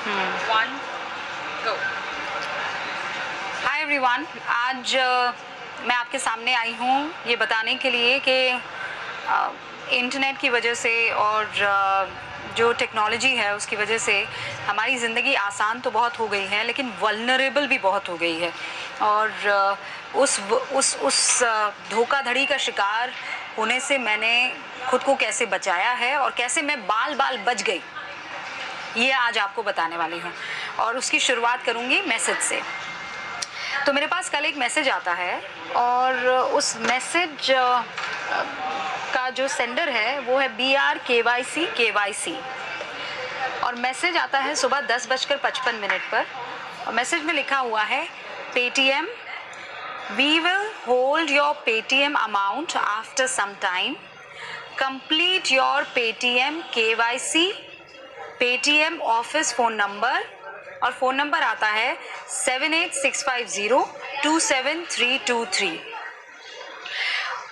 1 गो। Hi everyone, आज मैं आपके सामने आई हूँ ये बताने के लिए कि इंटरनेट की वजह से और जो टेक्नोलॉजी है उसकी वजह से हमारी ज़िंदगी आसान तो बहुत हो गई है, लेकिन वल्नरेबल भी बहुत हो गई है। और उस धोखाधड़ी का शिकार होने से मैंने खुद को कैसे बचाया है और कैसे मैं बाल बाल बच गई, ये आज आपको बताने वाली हूँ। और उसकी शुरुआत करूँगी मैसेज से। तो मेरे पास कल एक मैसेज आता है और उस मैसेज का जो सेंडर है वो है BRKYC और मैसेज आता है सुबह 10:55 पर। और मैसेज में लिखा हुआ है, Paytm, we will hold your Paytm amount after some time, complete your Paytm KYC, Paytm office phone number, और फ़ोन नंबर आता है 7865027323।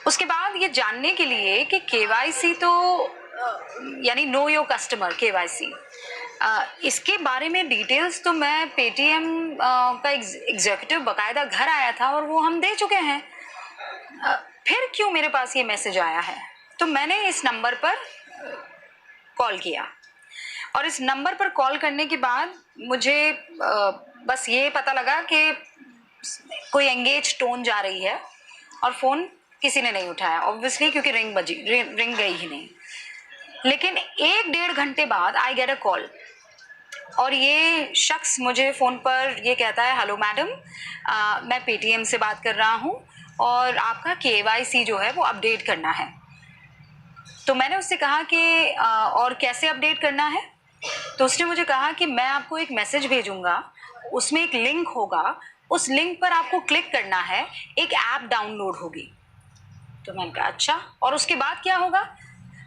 उसके बाद ये जानने के लिए कि KYC तो यानी नो योर कस्टमर KYC, इसके बारे में डिटेल्स तो मैं पेटीएम का एग्जीक्यूटिव बकायदा घर आया था और वो हम दे चुके हैं। फिर क्यों मेरे पास ये मैसेज आया है? तो मैंने इस नंबर पर कॉल किया और इस नंबर पर कॉल करने के बाद मुझे बस ये पता लगा कि कोई एंगेज टोन जा रही है और फ़ोन किसी ने नहीं उठाया, ऑब्वियसली, क्योंकि रिंग गई ही नहीं। लेकिन 1-1.5 घंटे बाद आई गेट अ कॉल और ये शख्स मुझे फ़ोन पर ये कहता है, हेलो मैडम, मैं पेटीएम से बात कर रहा हूँ और आपका KYC जो है वो अपडेट करना है। तो मैंने उससे कहा कि और कैसे अपडेट करना है? तो उसने मुझे कहा कि मैं आपको एक मैसेज भेजूंगा, उसमें एक लिंक होगा, उस लिंक पर आपको क्लिक करना है, एक ऐप डाउनलोड होगी। तो मैंने कहा अच्छा, और उसके बाद क्या होगा?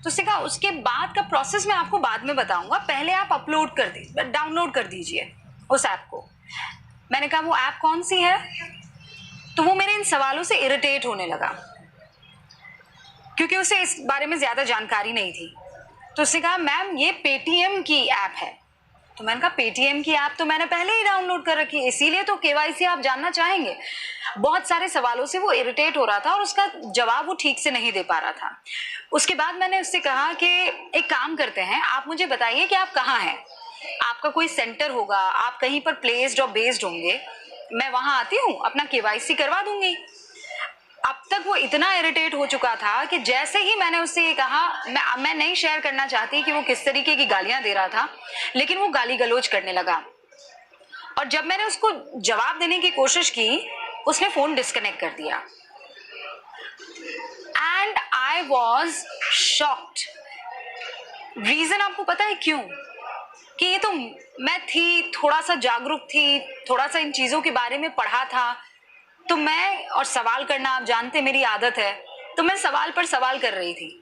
तो उसने कहा उसके बाद का प्रोसेस मैं आपको बाद में बताऊंगा, पहले आप डाउनलोड कर दीजिए उस ऐप को। मैंने कहा वो ऐप कौन सी है? तो वो मेरे इन सवालों से इरिटेट होने लगा क्योंकि उसे इस बारे में ज़्यादा जानकारी नहीं थी। तो उसने कहा मैम ये पेटीएम की ऐप है। तो मैंने कहा पेटीएम की ऐप तो मैंने पहले ही डाउनलोड कर रखी है, इसीलिए तो KYC आप जानना चाहेंगे। बहुत सारे सवालों से वो इरिटेट हो रहा था और उसका जवाब वो ठीक से नहीं दे पा रहा था। उसके बाद मैंने उससे कहा कि एक काम करते हैं, आप मुझे बताइए कि आप कहाँ हैं, आपका कोई सेंटर होगा, आप कहीं पर प्लेस्ड और बेस्ड होंगे, मैं वहाँ आती हूँ, अपना KYC करवा दूंगी। अब तक वो इतना इरिटेट हो चुका था कि जैसे ही मैंने उससे ये कहा, मैं नहीं शेयर करना चाहती कि वो किस तरीके की गालियां दे रहा था, लेकिन वो गाली गलौज करने लगा। और जब मैंने उसको जवाब देने की कोशिश की, उसने फोन डिस्कनेक्ट कर दिया। And I was shocked. Reason आपको पता है क्यों? कि ये तो मैं थी, थोड़ा सा जागरूक थी, थोड़ा सा इन चीजों के बारे में पढ़ा था, तो मैं, और सवाल करना आप जानते मेरी आदत है, तो मैं सवाल पर सवाल कर रही थी।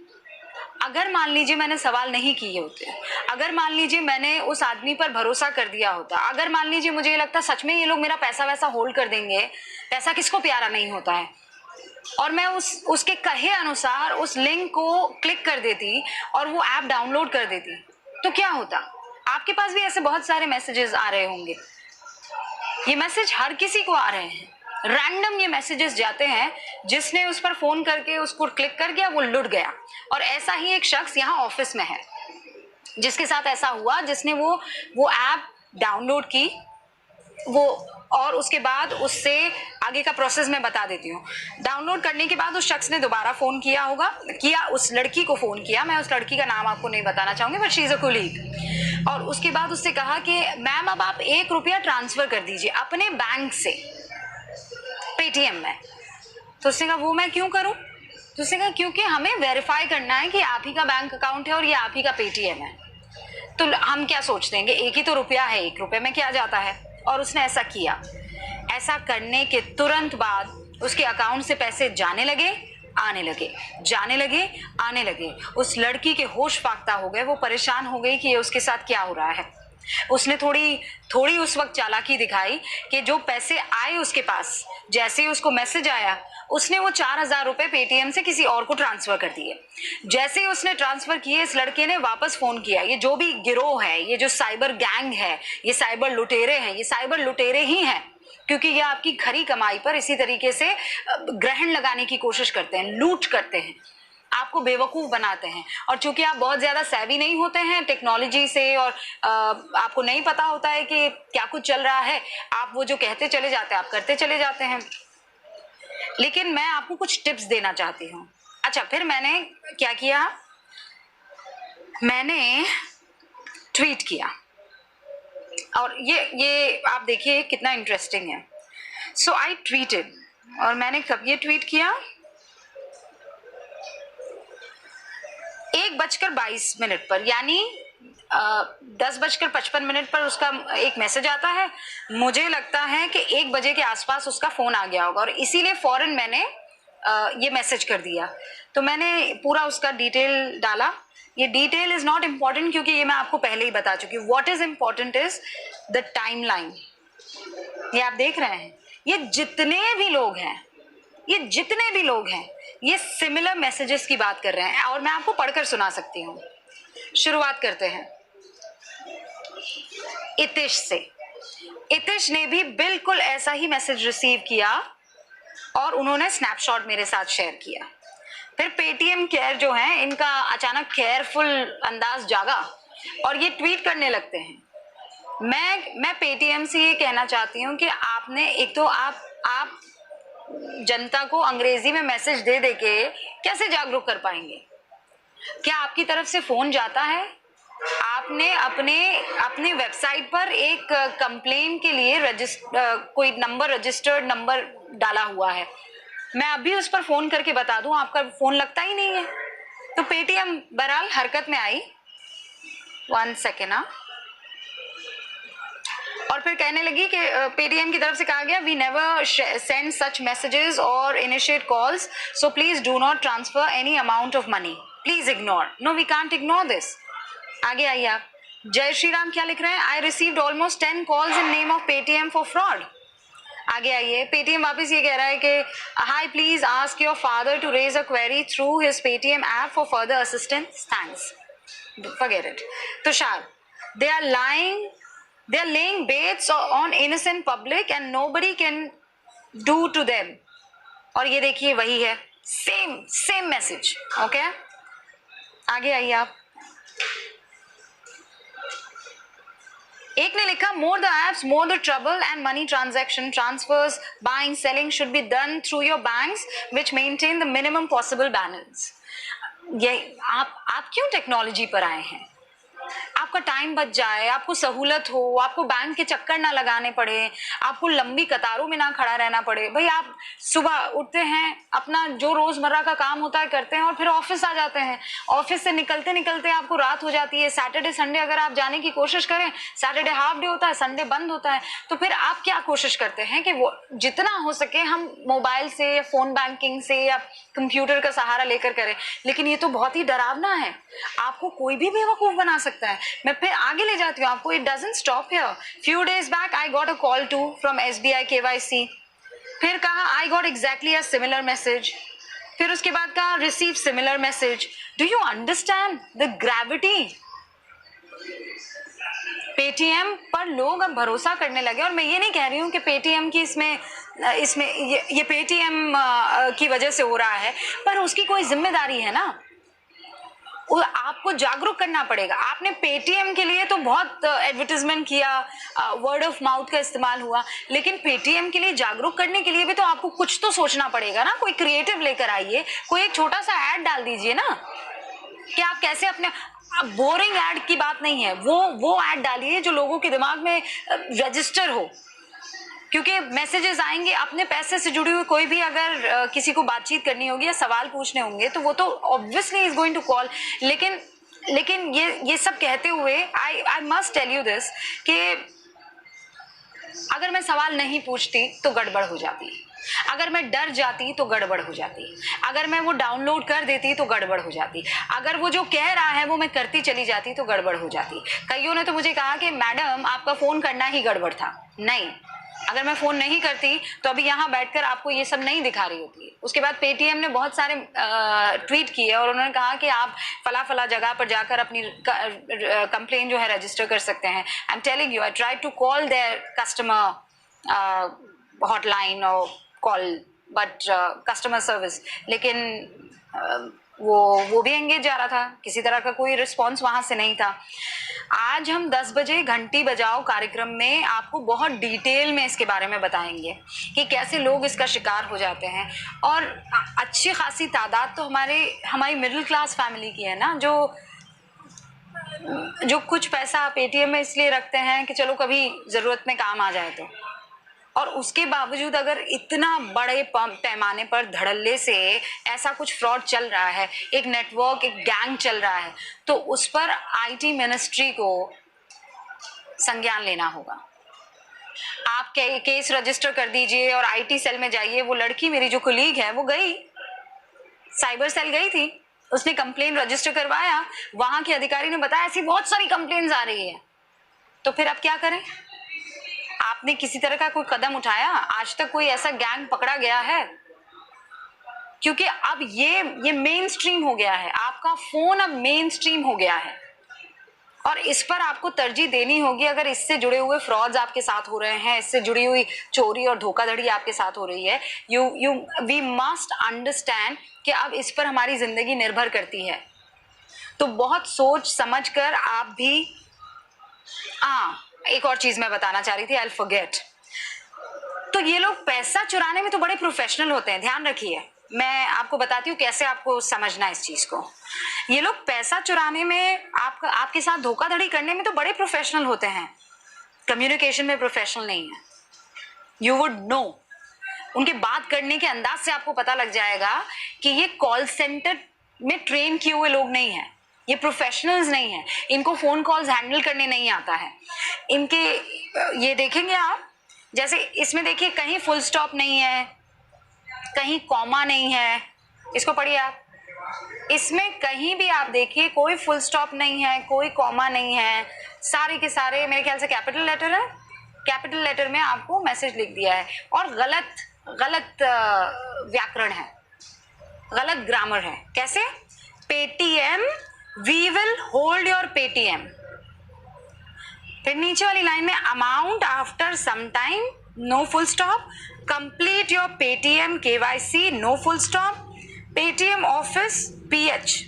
अगर मान लीजिए मैंने सवाल नहीं किए होते, अगर मान लीजिए मैंने उस आदमी पर भरोसा कर दिया होता, अगर मान लीजिए मुझे ये लगता सच में ये लोग मेरा पैसा वैसा होल्ड कर देंगे, पैसा किसको प्यारा नहीं होता है, और मैं उसके कहे अनुसार उस लिंक को क्लिक कर देती और वो ऐप डाउनलोड कर देती, तो क्या होता? आपके पास भी ऐसे बहुत सारे मैसेजेस आ रहे होंगे। ये मैसेज हर किसी को आ रहे हैं, रैंडम ये मैसेजेस जाते हैं, जिसने उस पर फोन करके उसको क्लिक कर गया वो लुट गया। और ऐसा ही एक शख्स यहाँ ऑफिस में है जिसके साथ ऐसा हुआ, जिसने वो ऐप डाउनलोड की, वो, और उसके बाद उससे आगे का प्रोसेस मैं बता देती हूँ। डाउनलोड करने के बाद उस शख्स ने दोबारा फोन किया उस लड़की को फोन किया, मैं उस लड़की का नाम आपको नहीं बताना चाहूंगी, but she is a colleague. और उसके बाद उससे कहा कि मैम अब आप 1 रुपया ट्रांसफर कर दीजिए अपने बैंक से पेटीएम में। तो उसने कहा वो मैं क्यों करूं? तो उसने कहा क्योंकि हमें वेरीफाई करना है कि आप ही का बैंक अकाउंट है और ये आप ही का पेटीएम है। तो हम क्या सोचते हैं कि एक ही तो रुपया है, 1 रुपये में क्या जाता है। और उसने ऐसा किया। ऐसा करने के तुरंत बाद उसके अकाउंट से पैसे जाने लगे, आने लगे, जाने लगे, आने लगे। उस लड़की के होश फाख्ता हो गए, वो परेशान हो गई कि ये उसके साथ क्या हो रहा है। उसने थोड़ी उस वक्त चालाकी दिखाई कि जो पैसे आए उसके पास, जैसे ही उसको मैसेज आया उसने वो 4,000 रुपए पेटीएम से किसी और को ट्रांसफर कर दिए। जैसे ही उसने ट्रांसफर किए, इस लड़के ने वापस फोन किया। ये जो भी गिरोह है, ये जो साइबर गैंग है, ये साइबर लुटेरे हैं, ये साइबर लुटेरे ही हैं, क्योंकि ये आपकी खरी कमाई पर इसी तरीके से ग्रहण लगाने की कोशिश करते हैं, लूट करते हैं, आपको बेवकूफ बनाते हैं। और चूंकि आप बहुत ज्यादा सैवी नहीं होते हैं टेक्नोलॉजी से, और आपको नहीं पता होता है कि क्या कुछ चल रहा है, आप वो जो कहते चले जाते हैं आप करते चले जाते हैं। लेकिन मैं आपको कुछ टिप्स देना चाहती हूँ। अच्छा, फिर मैंने क्या किया, मैंने ट्वीट किया, और ये आप देखिए कितना इंटरेस्टिंग है। सो आई ट्वीटेड, और मैंने कब ये ट्वीट किया, 1:22 पर, यानी 10:55 पर उसका एक मैसेज आता है। मुझे लगता है कि 1 बजे के आसपास उसका फोन आ गया होगा, और इसीलिए फौरन मैंने ये मैसेज कर दिया। तो मैंने पूरा उसका डिटेल डाला। ये डिटेल इज नॉट इम्पॉर्टेंट, क्योंकि ये मैं आपको पहले ही बता चुकी हूँ। What is important is the timeline. ये आप देख रहे हैं, ये जितने भी लोग हैं, ये सिमिलर मैसेजेस की बात कर रहे हैं, और मैं आपको पढ़कर सुना सकती हूँ। शुरुआत करते हैं इतिश से। इतिश ने भी बिल्कुल ऐसा ही मैसेज रिसीव किया, और उन्होंने स्नैपशॉट मेरे साथ शेयर किया। फिर पेटीएम केयर जो है, इनका अचानक केयरफुल अंदाज जागा, और ये ट्वीट करने लगते हैं। मैं पेटीएम से ये कहना चाहती हूँ कि आपने एक तो आप जनता को अंग्रेजी में मैसेज दे दे के कैसे जागरूक कर पाएंगे? क्या आपकी तरफ से फोन जाता है? आपने अपने वेबसाइट पर एक कंप्लेन के लिए कोई नंबर, रजिस्टर्ड नंबर डाला हुआ है। मैं अभी उस पर फोन करके बता दूं, आपका फोन लगता ही नहीं है। तो पेटीएम बहरहाल हरकत में आई। 1 सेकेंड। और फिर कहने लगी कि पेटीएम की तरफ से कहा गया, we never send such messages और initiate calls, so please do not transfer any amount of money, please ignore. No, we can't ignore this. आगे आइए आप। जय श्री राम क्या लिख रहे हैं? I received almost 10 calls in name of Paytm for fraud. आगे आइए। पेटीएम वापस ये कह रहा है कि hi, please ask your father to raise a query through his Paytm app for further assistance, thanks, forget it. Tushar, they are laying baits on innocent public and nobody can do to them। और ये देखिए वही है, same message. Okay, आगे आइए आप। एक ने लिखा, more the apps more the trouble and money transaction transfers buying selling should be done through your banks which maintain the minimum possible balance. ये आप क्यों टेक्नोलॉजी पर आए हैं? आपका टाइम बच जाए, आपको सहूलत हो, आपको बैंक के चक्कर ना लगाने पड़े, आपको लंबी कतारों में ना खड़ा रहना पड़े। भाई आप सुबह उठते हैं, अपना जो रोजमर्रा का काम होता है करते हैं, और फिर ऑफिस आ जाते हैं। ऑफिस से निकलते निकलते आपको रात हो जाती है। सैटरडे संडे अगर आप जाने की कोशिश करें, सैटरडे हाफ डे होता है, संडे बंद होता है, तो फिर आप क्या कोशिश करते हैं कि वो जितना हो सके हम मोबाइल से या फोन बैंकिंग से या कंप्यूटर का सहारा लेकर करें। लेकिन ये तो बहुत ही डरावना है, आपको कोई भी बेवकूफ बना सकता है। मैं फिर आगे ले जाती हूँ आपको। It doesn't stop here. Few days back I got a call too from SBI KYC। फिर कहा I got exactly a similar message. फिर उसके बाद कहा receive similar message. Do you understand the gravity? Paytm पर लोग अब भरोसा करने लगे। और मैं ये नहीं कह रही हूँ कि पेटीएम की इसमें ये पेटीएम की वजह से हो रहा है, पर उसकी कोई जिम्मेदारी है ना, आपको जागरूक करना पड़ेगा। आपने पेटीएम के लिए तो बहुत एडवर्टाइजमेंट किया, वर्ड ऑफ माउथ का इस्तेमाल हुआ, लेकिन पेटीएम के लिए जागरूक करने के लिए भी तो आपको कुछ तो सोचना पड़ेगा ना। कोई क्रिएटिव लेकर आइए, कोई एक छोटा सा ऐड डाल दीजिए ना, कि आप कैसे अपने, बोरिंग ऐड की बात नहीं है, वो ऐड डालिए जो लोगों के दिमाग में रजिस्टर हो। क्योंकि मैसेजेस आएंगे, अपने पैसे से जुड़ी हुई कोई भी अगर किसी को बातचीत करनी होगी या सवाल पूछने होंगे, तो वो तो obviously is going to call. लेकिन ये सब कहते हुए I must tell you this कि अगर मैं सवाल नहीं पूछती तो गड़बड़ हो जाती, अगर मैं डर जाती तो गड़बड़ हो जाती, अगर मैं वो डाउनलोड कर देती तो गड़बड़ हो जाती, अगर वो जो कह रहा है वो मैं करती चली जाती तो गड़बड़ हो जाती। कईयों ने तो मुझे कहा कि मैडम आपका फोन करना ही गड़बड़ था। नहीं, अगर मैं फोन नहीं करती तो अभी यहाँ बैठकर आपको ये सब नहीं दिखा रही होती। उसके बाद पेटीएम ने बहुत सारे ट्वीट किए और उन्होंने कहा कि आप फला फला जगह पर जाकर अपनी कंप्लेन जो है रजिस्टर कर सकते हैं। I am telling you, I try to call their customer hotline और कॉल बट कस्टमर सर्विस, लेकिन वो भी एंगेज जा रहा था, किसी तरह का कोई रिस्पॉन्स वहां से नहीं था। आज हम 10 बजे घंटी बजाओ कार्यक्रम में आपको बहुत डिटेल में इसके बारे में बताएंगे कि कैसे लोग इसका शिकार हो जाते हैं। और अच्छी खासी तादाद तो हमारी मिडिल क्लास फैमिली की है ना, जो कुछ पैसा पेटीएम में इसलिए रखते हैं कि चलो कभी जरूरत में काम आ जाए तो। और उसके बावजूद अगर इतना बड़े पैमाने पर धड़ल्ले से ऐसा कुछ फ्रॉड चल रहा है, एक नेटवर्क, एक गैंग चल रहा है, तो उस पर आईटी मिनिस्ट्री को संज्ञान लेना होगा। आप केस रजिस्टर कर दीजिए और आईटी सेल में जाइए। वो लड़की मेरी जो कोलीग है वो गई, साइबर सेल गई थी, उसने कंप्लेन रजिस्टर करवाया। वहां के अधिकारी ने बताया ऐसी बहुत सारी कंप्लेन्स आ रही है। तो फिर अब क्या करें? आपने किसी तरह का कोई कदम उठाया? आज तक कोई ऐसा गैंग पकड़ा गया है? क्योंकि अब ये मेन स्ट्रीम हो गया है, आपका फोन अब मेन स्ट्रीम हो गया है और इस पर आपको तरजीह देनी होगी। अगर इससे जुड़े हुए फ्रॉड्स आपके साथ हो रहे हैं, इससे जुड़ी हुई चोरी और धोखाधड़ी आपके साथ हो रही है, वी मस्ट अंडरस्टैंड कि अब इस पर हमारी जिंदगी निर्भर करती है। तो बहुत सोच समझ कर आप भी। एक और चीज मैं बताना चाह रही थी, आई फॉरगेट। तो ये लोग पैसा चुराने में तो बड़े प्रोफेशनल होते हैं, ध्यान रखिए। मैं आपको बताती हूँ कैसे आपको समझना है इस चीज को। ये लोग पैसा चुराने में, आपके साथ धोखाधड़ी करने में तो बड़े प्रोफेशनल होते हैं, कम्युनिकेशन में प्रोफेशनल नहीं है। यू वुड नो, उनके बात करने के अंदाज से आपको पता लग जाएगा कि ये कॉल सेंटर में ट्रेन किए हुए लोग नहीं है, ये प्रोफेशनल्स नहीं है, इनको फोन कॉल्स हैंडल करने नहीं आता है। इनके ये देखेंगे आप, जैसे इसमें देखिए कहीं फुल स्टॉप नहीं है, कहीं कॉमा नहीं है, इसको पढ़िए आप। इसमें कहीं भी आप देखिए कोई फुल स्टॉप नहीं है, कोई कॉमा नहीं है, सारे के सारे मेरे ख्याल से कैपिटल लेटर है। कैपिटल लेटर में आपको मैसेज लिख दिया है और गलत व्याकरण है, गलत ग्रामर है। कैसे? Paytm, we will hold your Paytm. फिर नीचे वाली लाइन में amount after some time, no full stop, complete your Paytm KYC, no full stop, Paytm office PH,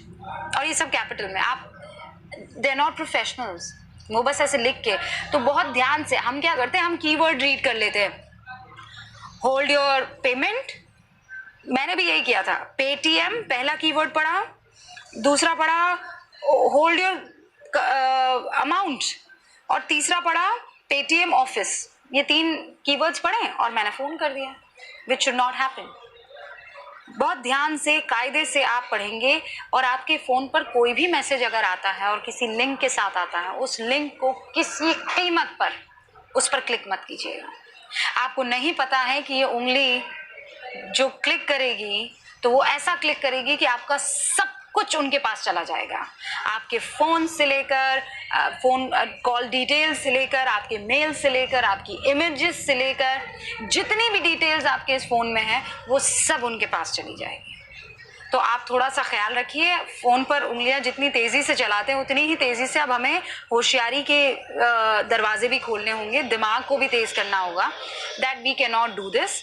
और ये सब कैपिटल में। आप दे आर नॉट प्रोफेशनल्स, वो बस ऐसे लिख के। तो बहुत ध्यान से हम क्या करते हैं, हम कीवर्ड रीड कर लेते हैं। होल्ड योर पेमेंट, मैंने भी यही किया था। पेटीएम पहला कीवर्ड पढ़ा, दूसरा पढ़ा होल्ड योर अमाउंट, और तीसरा पढ़ा पेटीएम ऑफिस। ये 3 कीवर्ड्स पढ़े और मैंने फोन कर दिया, विच शुड नॉट हैपन। बहुत ध्यान से, कायदे से आप पढ़ेंगे और आपके फोन पर कोई भी मैसेज अगर आता है और किसी लिंक के साथ आता है, उस लिंक को किसी कीमत पर उस पर क्लिक मत कीजिएगा। आपको नहीं पता है कि ये उंगली जो क्लिक करेगी तो वो ऐसा क्लिक करेगी कि आपका सब कुछ उनके पास चला जाएगा। आपके फोन से लेकर फोन कॉल डिटेल्स से लेकर, आपके मेल से लेकर, आपकी इमेजेस से लेकर, जितनी भी डिटेल्स आपके इस फोन में है वो सब उनके पास चली जाएगी। तो आप थोड़ा सा ख्याल रखिए। फोन पर उंगलियां जितनी तेजी से चलाते हैं उतनी ही तेजी से अब हमें होशियारी के दरवाजे भी खोलने होंगे, दिमाग को भी तेज करना होगा। That we can not do this.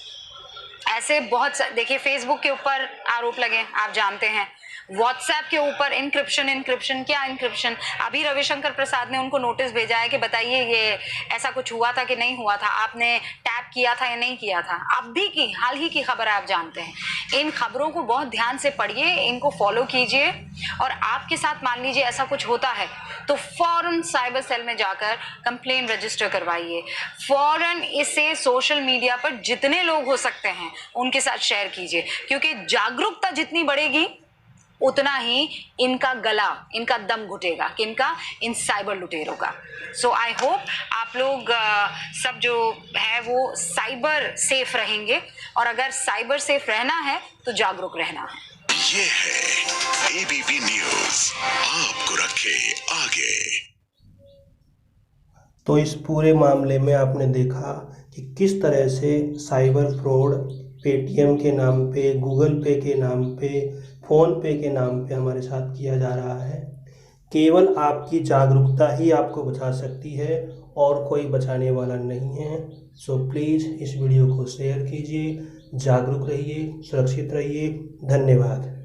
ऐसे बहुत देखिए, फेसबुक के ऊपर आरोप लगे, आप जानते हैं। व्हाट्सएप के ऊपर इंक्रिप्शन, क्या इंक्रिप्शन? अभी रविशंकर प्रसाद ने उनको नोटिस भेजा है कि बताइए ये ऐसा कुछ हुआ था कि नहीं हुआ था, आपने टैप किया था या नहीं किया था। अभी की हाल ही की खबर आप जानते हैं। इन खबरों को बहुत ध्यान से पढ़िए, इनको फॉलो कीजिए, और आपके साथ मान लीजिए ऐसा कुछ होता है तो फौरन साइबर सेल में जाकर कंप्लेन रजिस्टर करवाइए। फौरन इसे सोशल मीडिया पर जितने लोग हो सकते हैं उनके साथ शेयर कीजिए, क्योंकि जागरूकता जितनी बढ़ेगी उतना ही इनका गला, इनका दम घुटेगा, किनका? इन साइबर लुटेरों का। सो आई होप आप लोग सब जो है वो साइबर सेफ रहेंगे, और अगर साइबर सेफ रहना है तो जागरूक रहना है। ये है एबीपी न्यूज़, आपको रखे आगे। तो इस पूरे मामले में आपने देखा कि किस तरह से साइबर फ्रॉड पेटीएम के नाम पे, गूगल पे के नाम पे, फ़ोन पे के नाम पे हमारे साथ किया जा रहा है। केवल आपकी जागरूकता ही आपको बचा सकती है और कोई बचाने वाला नहीं है। सो प्लीज़ इस वीडियो को शेयर कीजिए, जागरूक रहिए, सुरक्षित रहिए। धन्यवाद।